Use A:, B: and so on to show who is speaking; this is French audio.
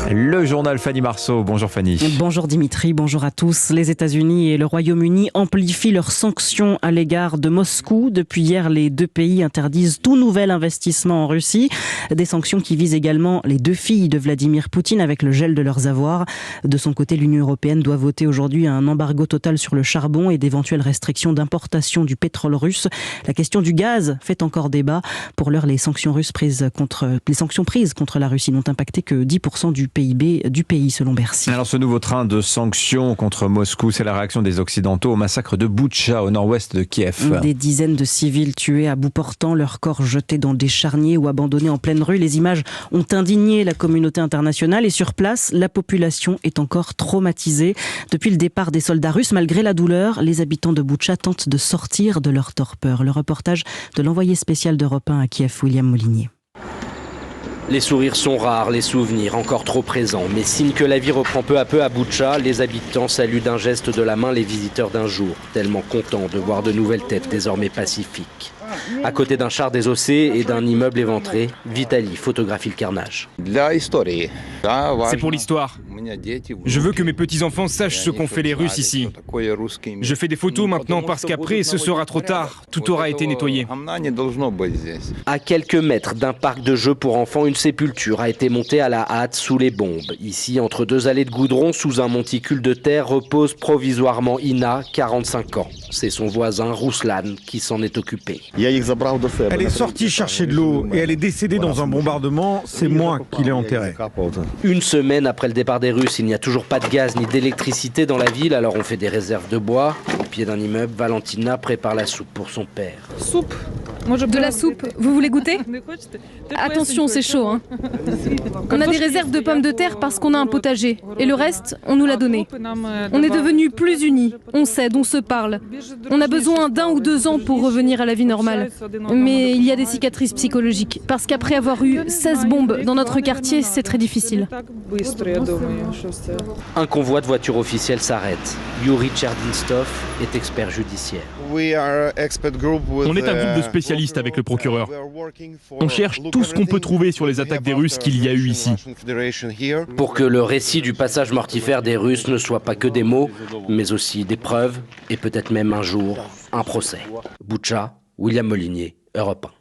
A: Le journal Fanny Marceau. Bonjour Fanny.
B: Bonjour Dimitri, bonjour à tous. Les États-Unis et le Royaume-Uni amplifient leurs sanctions à l'égard de Moscou. Depuis hier, les deux pays interdisent tout nouvel investissement en Russie. Des sanctions qui visent également les deux filles de Vladimir Poutine avec le gel de leurs avoirs. De son côté, l'Union européenne doit voter aujourd'hui un embargo total sur le charbon et d'éventuelles restrictions d'importation du pétrole russe. La question du gaz fait encore débat. Pour l'heure, les sanctions prises contre la Russie n'ont impacté que 10% du PIB du pays, selon Bercy.
A: Alors ce nouveau train de sanctions contre Moscou, c'est la réaction des Occidentaux au massacre de Boutcha, au nord-ouest de Kiev.
B: Des dizaines de civils tués à bout portant, leurs corps jetés dans des charniers ou abandonnés en pleine rue. Les images ont indigné la communauté internationale et sur place, la population est encore traumatisée. Depuis le départ des soldats russes, malgré la douleur, les habitants de Boutcha tentent de sortir de leur torpeur. Le reportage de l'envoyé spécial d'Europe 1 à Kiev, William Molinier.
C: Les sourires sont rares, les souvenirs encore trop présents. Mais signe que la vie reprend peu à peu à Boutcha, les habitants saluent d'un geste de la main les visiteurs d'un jour, tellement contents de voir de nouvelles têtes désormais pacifiques. À côté d'un char désossé et d'un immeuble éventré, Vitali photographie le carnage.
D: C'est pour l'histoire. Je veux que mes petits-enfants sachent ce qu'ont fait les Russes ici. Je fais des photos maintenant parce qu'après, ce sera trop tard. Tout aura été nettoyé.
C: À quelques mètres d'un parc de jeux pour enfants, une sépulture a été montée à la hâte sous les bombes. Ici, entre deux allées de goudron, sous un monticule de terre, repose provisoirement Ina, 45 ans. C'est son voisin Ruslan qui s'en est occupé.
E: Elle est sortie chercher de l'eau et elle est décédée dans un bombardement. C'est moi qui l'ai enterrée.
C: Une semaine après le départ des Russes, il n'y a toujours pas de gaz ni d'électricité dans la ville, alors on fait des réserves de bois. Au pied d'un immeuble, Valentina prépare la soupe pour son père.
F: De la soupe, vous voulez goûter? Attention, c'est chaud, hein. On a des réserves de pommes de terre parce qu'on a un potager. Et le reste, on nous l'a donné. On est devenus plus unis. On s'aide, on se parle. On a besoin d'1 ou 2 ans pour revenir à la vie normale. Mais il y a des cicatrices psychologiques. Parce qu'après avoir eu 16 bombes dans notre quartier, c'est très difficile.
C: Un convoi de voitures officielles s'arrête. Yuri Cherdinstov est expert judiciaire.
G: On est un groupe de spécialistes avec le procureur. On cherche tout ce qu'on peut trouver sur les attaques des Russes qu'il y a eu ici.
C: Pour que le récit du passage mortifère des Russes ne soit pas que des mots, mais aussi des preuves et peut-être même un jour un procès. Boutcha, William Molinier, Europe 1.